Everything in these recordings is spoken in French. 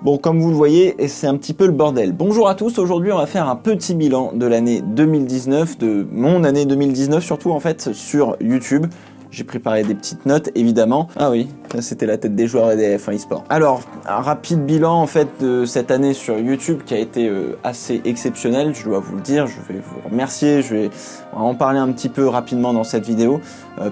Bon, comme vous le voyez, c'est un petit peu le bordel. Bonjour à tous, aujourd'hui on va faire un petit bilan de l'année 2019, de mon année 2019 surtout en fait, sur YouTube. J'ai préparé des petites notes, évidemment. Ah oui, ça c'était la tête des joueurs et des F1 eSport. Alors, un rapide bilan en fait de cette année sur YouTube qui a été assez exceptionnel, je dois vous le dire. Je vais vous remercier, je vais en parler un petit peu rapidement dans cette vidéo.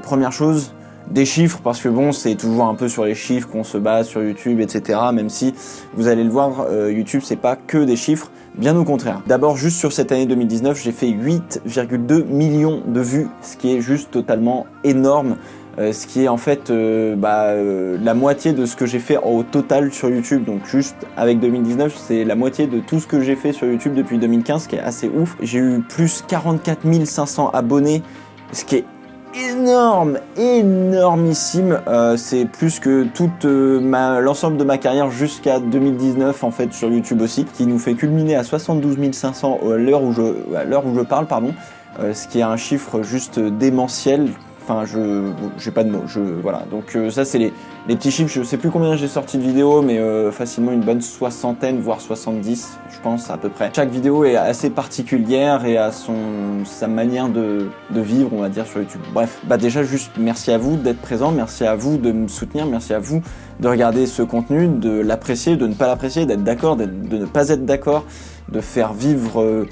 Première chose, des chiffres, parce que bon, c'est toujours un peu sur les chiffres qu'on se base sur YouTube, etc. Même si, vous allez le voir, YouTube, c'est pas que des chiffres, bien au contraire. D'abord, juste sur cette année 2019, j'ai fait 8,2 millions de vues, ce qui est juste totalement énorme. Ce qui est en fait la moitié de ce que j'ai fait au total sur YouTube. Donc juste avec 2019, c'est la moitié de tout ce que j'ai fait sur YouTube depuis 2015, ce qui est assez ouf. J'ai eu plus 44 500 abonnés, ce qui est énorme, énormissime. C'est plus que toute l'ensemble de ma carrière jusqu'à 2019 en fait sur YouTube aussi, qui nous fait culminer à 72 500 à l'heure où je parle, pardon. Ce qui est un chiffre juste démentiel. Enfin, j'ai pas de mots. Voilà. Donc ça, c'est les petits chiffres. Je sais plus combien j'ai sorti de vidéos, mais facilement une bonne soixantaine, voire 70, je pense à peu près. Chaque vidéo est assez particulière et a sa manière de vivre, on va dire, sur YouTube. Bref, déjà juste merci à vous d'être présent, merci à vous de me soutenir, merci à vous de regarder ce contenu, de l'apprécier, de ne pas l'apprécier, d'être d'accord, de ne pas être d'accord, de faire vivre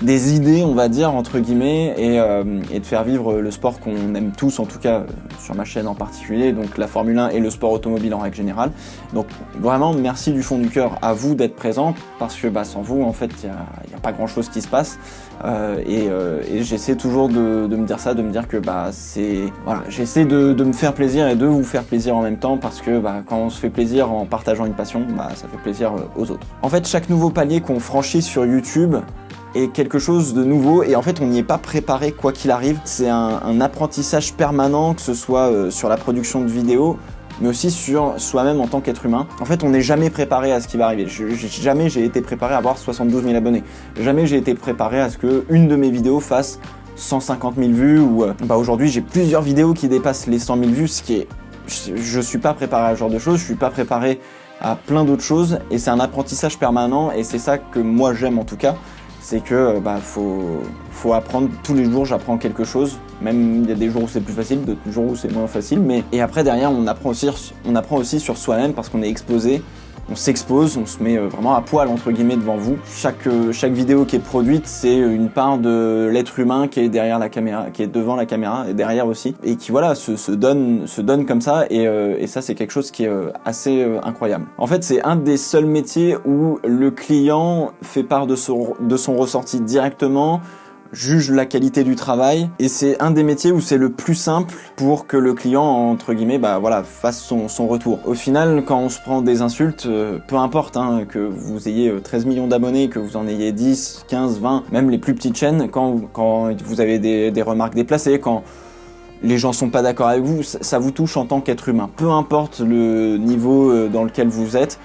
des idées, on va dire, entre guillemets, et de faire vivre le sport qu'on aime tous, en tout cas sur ma chaîne en particulier, donc la Formule 1 et le sport automobile en règle générale. Donc vraiment, merci du fond du cœur à vous d'être présents, parce que sans vous, en fait, il y a pas grand-chose qui se passe. Et j'essaie toujours de me dire ça, de me dire que j'essaie de me faire plaisir et de vous faire plaisir en même temps, parce que quand on se fait plaisir en partageant une passion, ça fait plaisir aux autres. En fait, chaque nouveau palier qu'on franchit sur YouTube est quelque chose de nouveau, et en fait on n'y est pas préparé quoi qu'il arrive. C'est un apprentissage permanent, que ce soit sur la production de vidéos, mais aussi sur soi-même en tant qu'être humain. En fait, on n'est jamais préparé à ce qui va arriver. Jamais j'ai été préparé à avoir 72 000 abonnés. Jamais j'ai été préparé à ce que une de mes vidéos fasse 150 000 vues, ou aujourd'hui j'ai plusieurs vidéos qui dépassent les 100 000 vues, ce qui est... Je suis pas préparé à ce genre de choses, je suis pas préparé à plein d'autres choses, et c'est un apprentissage permanent, et c'est ça que moi j'aime en tout cas. C'est que faut apprendre tous les jours. J'apprends quelque chose, même il y a des jours où c'est plus facile, d'autres jours où c'est moins facile, et après derrière on apprend aussi sur soi-même, parce qu'on est exposé, on s'expose, on se met vraiment à poil entre guillemets devant vous. Chaque vidéo qui est produite, c'est une part de l'être humain qui est derrière la caméra, qui est devant la caméra et derrière aussi, et qui se donne comme ça, et ça c'est quelque chose qui est assez incroyable. En fait, c'est un des seuls métiers où le client fait part de son ressenti directement, juge la qualité du travail, et c'est un des métiers où c'est le plus simple pour que le client, entre guillemets, fasse son retour. Au final, quand on se prend des insultes, peu importe que vous ayez 13 millions d'abonnés, que vous en ayez 10, 15, 20, même les plus petites chaînes, quand vous avez des remarques déplacées, quand les gens sont pas d'accord avec vous, ça vous touche en tant qu'être humain. Peu importe le niveau dans lequel vous êtes,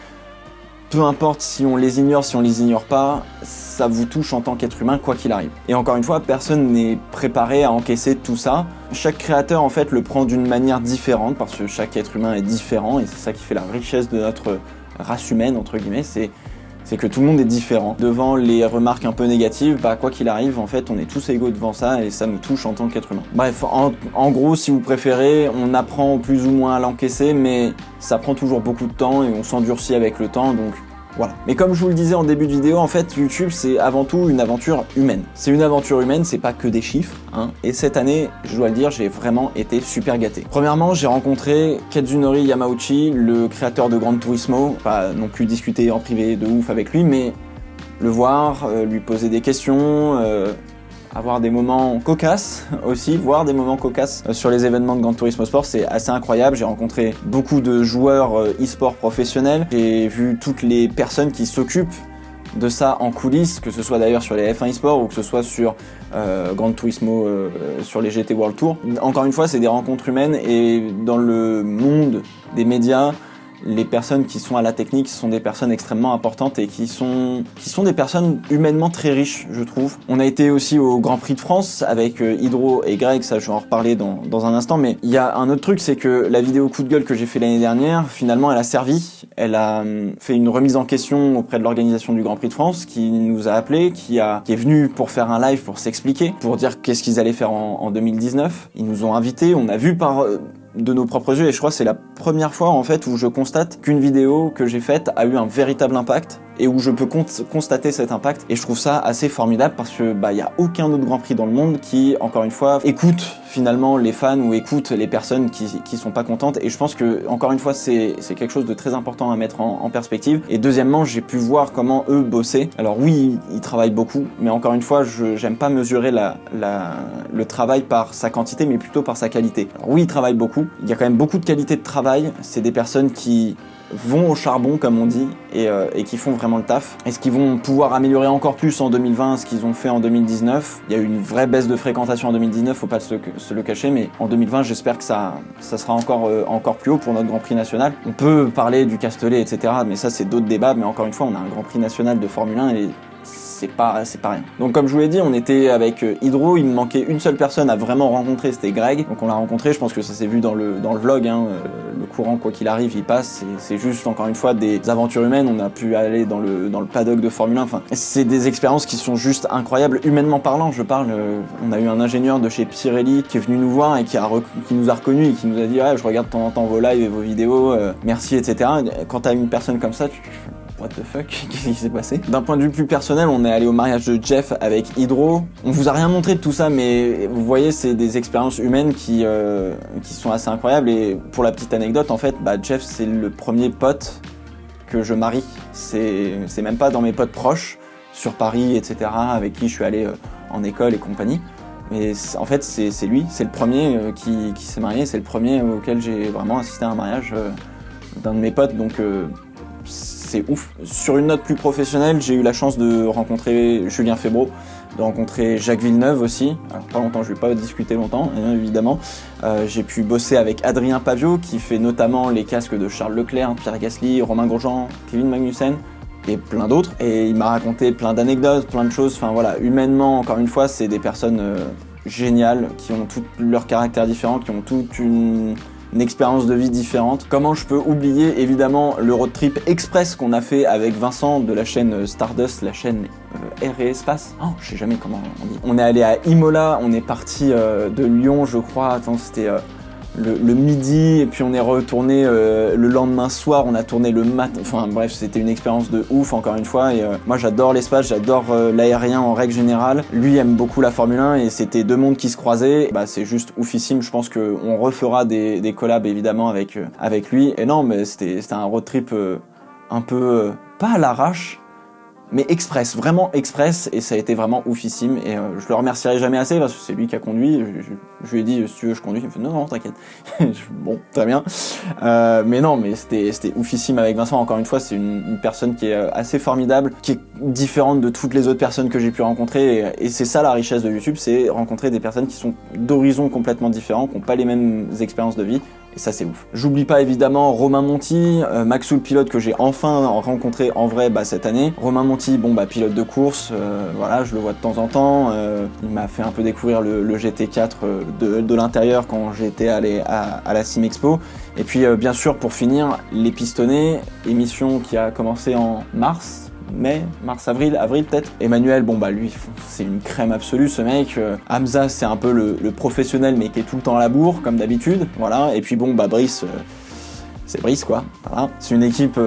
peu importe si on les ignore pas, ça vous touche en tant qu'être humain, quoi qu'il arrive. Et encore une fois, personne n'est préparé à encaisser tout ça. Chaque créateur, en fait, le prend d'une manière différente, parce que chaque être humain est différent, et c'est ça qui fait la richesse de notre race humaine, entre guillemets, c'est que tout le monde est différent. Devant les remarques un peu négatives, quoi qu'il arrive, en fait, on est tous égaux devant ça, et ça nous touche en tant qu'être humain. Bref, en gros, si vous préférez, on apprend plus ou moins à l'encaisser, mais ça prend toujours beaucoup de temps, et on s'endurcit avec le temps, donc voilà. Mais comme je vous le disais en début de vidéo, en fait, YouTube, c'est avant tout une aventure humaine. C'est une aventure humaine, c'est pas que des chiffres, Et cette année, je dois le dire, j'ai vraiment été super gâté. Premièrement, j'ai rencontré Kazunori Yamauchi, le créateur de Gran Turismo. Pas non plus discuter en privé de ouf avec lui, mais le voir, lui poser des questions, avoir des moments cocasses aussi, voir des moments cocasses sur les événements de Gran Turismo Sport, c'est assez incroyable. J'ai rencontré beaucoup de joueurs e-sport professionnels, j'ai vu toutes les personnes qui s'occupent de ça en coulisses, que ce soit d'ailleurs sur les F1 eSport ou que ce soit sur Gran Turismo, sur les GT World Tour. Encore une fois, c'est des rencontres humaines, et dans le monde des médias, les personnes qui sont à la technique sont des personnes extrêmement importantes et qui sont des personnes humainement très riches, je trouve. On a été aussi au Grand Prix de France avec Hydro et Greg, ça je vais en reparler dans un instant, mais il y a un autre truc, c'est que la vidéo coup de gueule que j'ai fait l'année dernière, finalement elle a servi, elle a fait une remise en question auprès de l'organisation du Grand Prix de France, qui nous a appelés, qui est venu pour faire un live pour s'expliquer, pour dire qu'est-ce qu'ils allaient faire en 2019. Ils nous ont invités, on a vu de nos propres yeux, et je crois que c'est la première fois en fait où je constate qu'une vidéo que j'ai faite a eu un véritable impact et où je peux constater cet impact, et je trouve ça assez formidable parce que y a aucun autre Grand Prix dans le monde qui, encore une fois, écoute finalement les fans ou écoute les personnes qui sont pas contentes, et je pense que encore une fois c'est quelque chose de très important à mettre en perspective. Et deuxièmement, j'ai pu voir comment eux bossaient. Alors oui, ils travaillent beaucoup, mais encore une fois j'aime pas mesurer le travail par sa quantité mais plutôt par sa qualité. Alors oui, ils travaillent beaucoup, il y a quand même beaucoup de qualité de travail, c'est des personnes qui vont au charbon comme on dit et qui font vraiment le taf. Est-ce qu'ils vont pouvoir améliorer encore plus en 2020 ce qu'ils ont fait en 2019? Il y a eu une vraie baisse de fréquentation en 2019, faut pas se le cacher, mais en 2020 j'espère que ça sera encore plus haut pour notre Grand Prix national. On peut parler du Castellet, etc., mais ça c'est d'autres débats, mais encore une fois on a un Grand Prix national de Formule 1 et c'est pas rien. Donc comme je vous l'ai dit, on était avec Hydro, il me manquait une seule personne à vraiment rencontrer, c'était Greg. Donc on l'a rencontré, je pense que ça s'est vu dans le vlog, hein, le courant quoi qu'il arrive, il passe, c'est juste encore une fois des aventures humaines, on a pu aller dans le paddock de Formule 1, enfin c'est des expériences qui sont juste incroyables, humainement parlant, je parle, on a eu un ingénieur de chez Pirelli qui est venu nous voir et qui nous a reconnus et qui nous a dit je regarde de temps en temps vos lives et vos vidéos, merci, etc. Quand t'as une personne comme ça, what the fuck, qu'est-ce qui s'est passé? D'un point de vue plus personnel, on est allé au mariage de Jeff avec Hydro. On vous a rien montré de tout ça, mais vous voyez, c'est des expériences humaines qui sont assez incroyables. Et pour la petite anecdote, en fait, Jeff, c'est le premier pote que je marie. C'est même pas dans mes potes proches, sur Paris, etc., avec qui je suis allé en école et compagnie. Mais en fait, c'est lui, c'est le premier qui s'est marié, c'est le premier auquel j'ai vraiment assisté à un mariage d'un de mes potes, donc c'est ouf. Sur une note plus professionnelle, j'ai eu la chance de rencontrer Julien Febvreau, de rencontrer Jacques Villeneuve aussi. Alors pas longtemps, je vais pas discuter longtemps, évidemment. J'ai pu bosser avec Adrien Pavio, qui fait notamment les casques de Charles Leclerc, Pierre Gasly, Romain Grosjean, Kevin Magnussen et plein d'autres. Et il m'a raconté plein d'anecdotes, plein de choses. Enfin voilà, humainement, encore une fois, c'est des personnes géniales, qui ont tout leur caractère différent, qui ont toute une expérience de vie différente. Comment je peux oublier évidemment le road trip express qu'on a fait avec Vincent de la chaîne Stardust, la chaîne Air et Espace. Oh, je sais jamais comment on dit. On est allé à Imola, on est parti de Lyon, je crois. Attends, c'était le midi, et puis on est retourné le lendemain soir, on a tourné le matin. Enfin bref, c'était une expérience de ouf encore une fois. Et moi j'adore l'espace, j'adore l'aérien en règle générale. Lui aime beaucoup la Formule 1 et c'était deux mondes qui se croisaient. C'est juste oufissime. Je pense qu'on refera des collabs évidemment avec lui. Et non, mais c'était un road trip un peu pas à l'arrache, mais express, vraiment express, et ça a été vraiment oufissime, et je le remercierai jamais assez parce que c'est lui qui a conduit. Je lui ai dit si tu veux je conduis, il me fait non t'inquiète. Bon, très bien, mais non, mais c'était oufissime avec Vincent. Encore une fois, c'est une personne qui est assez formidable, qui est différente de toutes les autres personnes que j'ai pu rencontrer, et c'est ça la richesse de YouTube, c'est rencontrer des personnes qui sont d'horizons complètement différents, qui n'ont pas les mêmes expériences de vie. Et ça c'est ouf. J'oublie pas évidemment Romain Monti, Maxou le pilote que j'ai enfin rencontré en vrai cette année. Romain Monti, pilote de course, voilà, je le vois de temps en temps. Il m'a fait un peu découvrir le GT4 de l'intérieur quand j'étais allé à la Simexpo. Et puis bien sûr pour finir, Les Pistonnés, émission qui a commencé en avril peut-être. Emmanuel, lui, c'est une crème absolue ce mec. Hamza, c'est un peu le professionnel mais qui est tout le temps à la bourre comme d'habitude. Voilà. Et puis Brice, c'est Brice quoi. Voilà. C'est une équipe,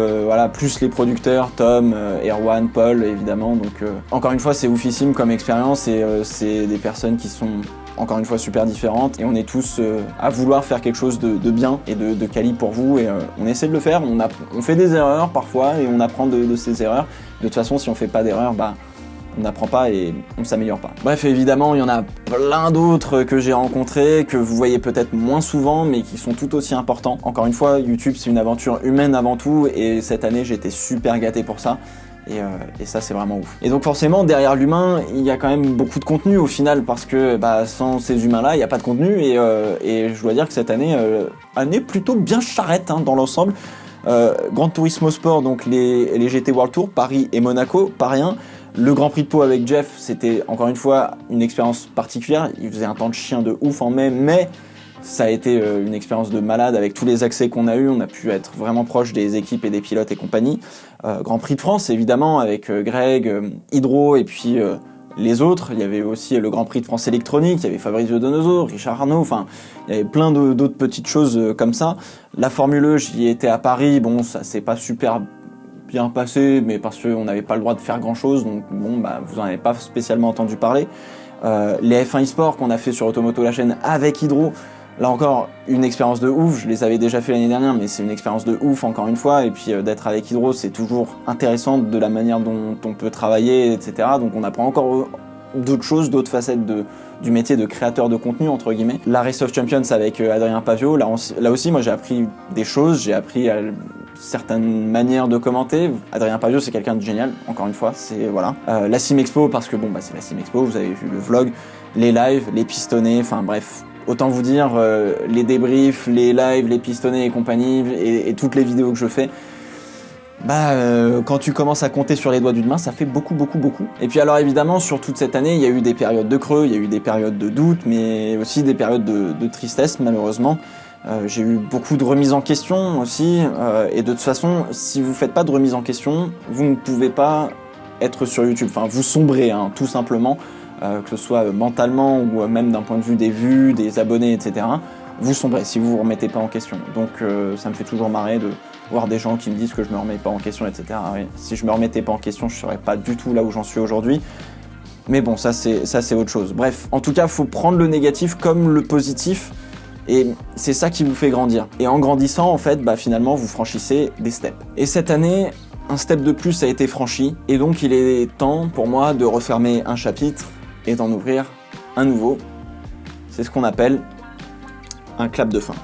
plus les producteurs, Tom, Erwan, Paul évidemment. Donc encore une fois, c'est oufissime comme expérience, et c'est des personnes qui sont encore une fois super différentes, et on est tous à vouloir faire quelque chose de bien et de quali pour vous, et on essaie de le faire. On fait des erreurs parfois et on apprend de ces erreurs. De toute façon, si on fait pas d'erreurs, on n'apprend pas et on s'améliore pas. Bref, évidemment, il y en a plein d'autres que j'ai rencontrés, que vous voyez peut-être moins souvent, mais qui sont tout aussi importants. Encore une fois, YouTube, c'est une aventure humaine avant tout, et cette année, j'ai été super gâté pour ça. Et ça c'est vraiment ouf. Et donc forcément derrière l'humain il y a quand même beaucoup de contenu au final, parce que sans ces humains là il n'y a pas de contenu, et je dois dire que cette année plutôt bien charrette dans l'ensemble. Gran Turismo Sport, donc les GT World Tour, Paris et Monaco, pas rien. Le Grand Prix de Pau avec Jeff, c'était encore une fois une expérience particulière. Il faisait un temps de chien de ouf en mai, mais ça a été une expérience de malade avec tous les accès qu'on a eu. On a pu être vraiment proche des équipes et des pilotes et compagnie. Grand Prix de France, évidemment, avec Greg, Hydro et puis les autres. Il y avait aussi le Grand Prix de France électronique, il y avait Fabrizio Donoso, Richard Arnaud, enfin, il y avait plein d'autres petites choses comme ça. La Formule E, j'y étais à Paris, bon, ça s'est pas super bien passé, mais parce qu'on n'avait pas le droit de faire grand chose, donc bon, bah, vous en avez pas spécialement entendu parler. Les F1 eSport qu'on a fait sur Automoto la chaîne avec Hydro, là encore, une expérience de ouf. Je les avais déjà fait l'année dernière, mais c'est une expérience de ouf encore une fois. Et puis d'être avec Hydro, c'est toujours intéressant de la manière dont on peut travailler, etc. Donc on apprend encore d'autres choses, d'autres facettes du métier de créateur de contenu, entre guillemets. La Race of Champions avec Adrien Pavio, là aussi, moi j'ai appris des choses, j'ai appris certaines manières de commenter. Adrien Pavio, c'est quelqu'un de génial, encore une fois, c'est voilà. La Sim Expo, parce que bon, bah c'est la Sim Expo, vous avez vu le vlog, les lives, les pistonnés, enfin bref. Autant vous dire, les débriefs, les lives, les pistonnés et compagnie, et toutes les vidéos que je fais, bah, quand tu commences à compter sur les doigts d'une main, ça fait beaucoup. Et puis alors évidemment, sur toute cette année, il y a eu des périodes de creux, il y a eu des périodes de doute, mais aussi des périodes de tristesse, malheureusement. J'ai eu beaucoup de remises en question aussi, et de toute façon, si vous faites pas de remise en question, vous ne pouvez pas être sur YouTube. Enfin, vous sombrez, hein, tout simplement. Que ce soit mentalement ou même d'un point de vue des vues, des abonnés, etc. Vous sombrez si vous vous remettez pas en question. Donc ça me fait toujours marrer de voir des gens qui me disent que je me remets pas en question, etc. Oui. Si je me remettais pas en question, je serais pas du tout là où j'en suis aujourd'hui. Mais bon, ça c'est autre chose. Bref, en tout cas, faut prendre le négatif comme le positif. Et c'est ça qui vous fait grandir. Et en grandissant, en fait, bah, finalement, vous franchissez des steps. Et cette année, un step de plus a été franchi. Et donc, il est temps pour moi de refermer un chapitre et d'en ouvrir un nouveau. C'est ce qu'on appelle un clap de fin.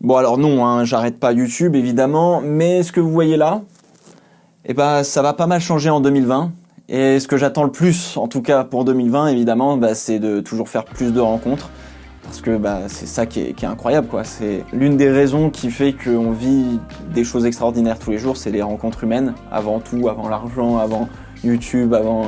Bon alors non, hein, j'arrête pas YouTube évidemment, mais ce que vous voyez là, eh ben, ça va pas mal changer en 2020. Et ce que j'attends le plus, en tout cas pour 2020 évidemment, bah, c'est de toujours faire plus de rencontres. Parce que bah, c'est ça qui est incroyable, quoi. C'est l'une des raisons qui fait qu'on vit des choses extraordinaires tous les jours, c'est les rencontres humaines, avant tout, avant l'argent, avant YouTube, avant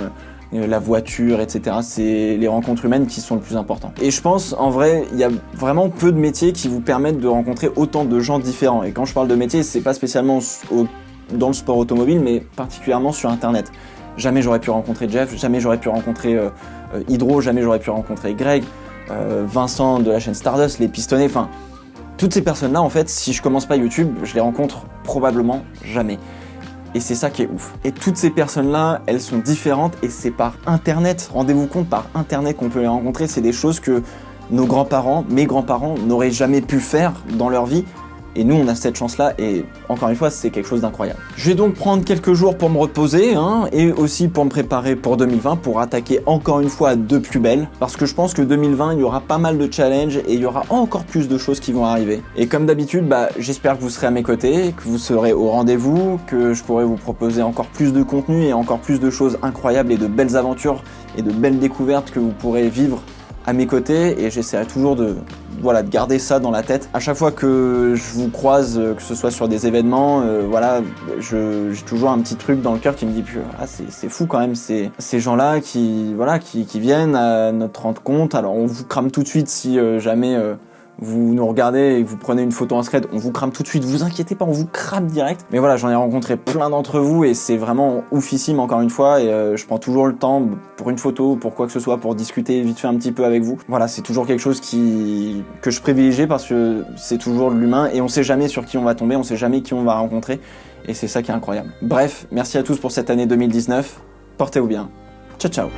la voiture, etc. C'est les rencontres humaines qui sont le plus important. Et je pense, en vrai, il y a vraiment peu de métiers qui vous permettent de rencontrer autant de gens différents. Et quand je parle de métiers, c'est pas spécialement dans le sport automobile, mais particulièrement sur Internet. Jamais j'aurais pu rencontrer Jeff, jamais j'aurais pu rencontrer Hydro, jamais j'aurais pu rencontrer Greg, Vincent de la chaîne Stardust, les pistonnés, enfin toutes ces personnes-là, en fait, si je commence pas YouTube, je les rencontre probablement jamais. Et c'est ça qui est ouf. Et toutes ces personnes-là, elles sont différentes et c'est par Internet. Rendez-vous compte, par Internet qu'on peut les rencontrer. C'est des choses que nos grands-parents, mes grands-parents n'auraient jamais pu faire dans leur vie. Et nous, on a cette chance-là et encore une fois, c'est quelque chose d'incroyable. Je vais donc prendre quelques jours pour me reposer et aussi pour me préparer pour 2020, pour attaquer encore une fois de plus belle. Parce que je pense que 2020, il y aura pas mal de challenges et il y aura encore plus de choses qui vont arriver. Et comme d'habitude, bah, j'espère que vous serez à mes côtés, que vous serez au rendez-vous, que je pourrai vous proposer encore plus de contenu et encore plus de choses incroyables et de belles aventures et de belles découvertes que vous pourrez vivre à mes côtés, et j'essaierai toujours de garder ça dans la tête. À chaque fois que je vous croise, que ce soit sur des événements, j'ai toujours un petit truc dans le cœur qui me dit c'est fou quand même, ces gens-là qui viennent à notre rencontre. Alors on vous crame tout de suite si jamais vous nous regardez et que vous prenez une photo en scred, on vous crame tout de suite, vous inquiétez pas, on vous crame direct. Mais voilà, j'en ai rencontré plein d'entre vous et c'est vraiment oufissime encore une fois, et je prends toujours le temps pour une photo, pour quoi que ce soit, pour discuter vite fait un petit peu avec vous. Voilà, c'est toujours quelque chose que je privilégie parce que c'est toujours de l'humain et on sait jamais sur qui on va tomber, on sait jamais qui on va rencontrer, et c'est ça qui est incroyable. Bref, merci à tous pour cette année 2019, portez-vous bien, ciao ciao.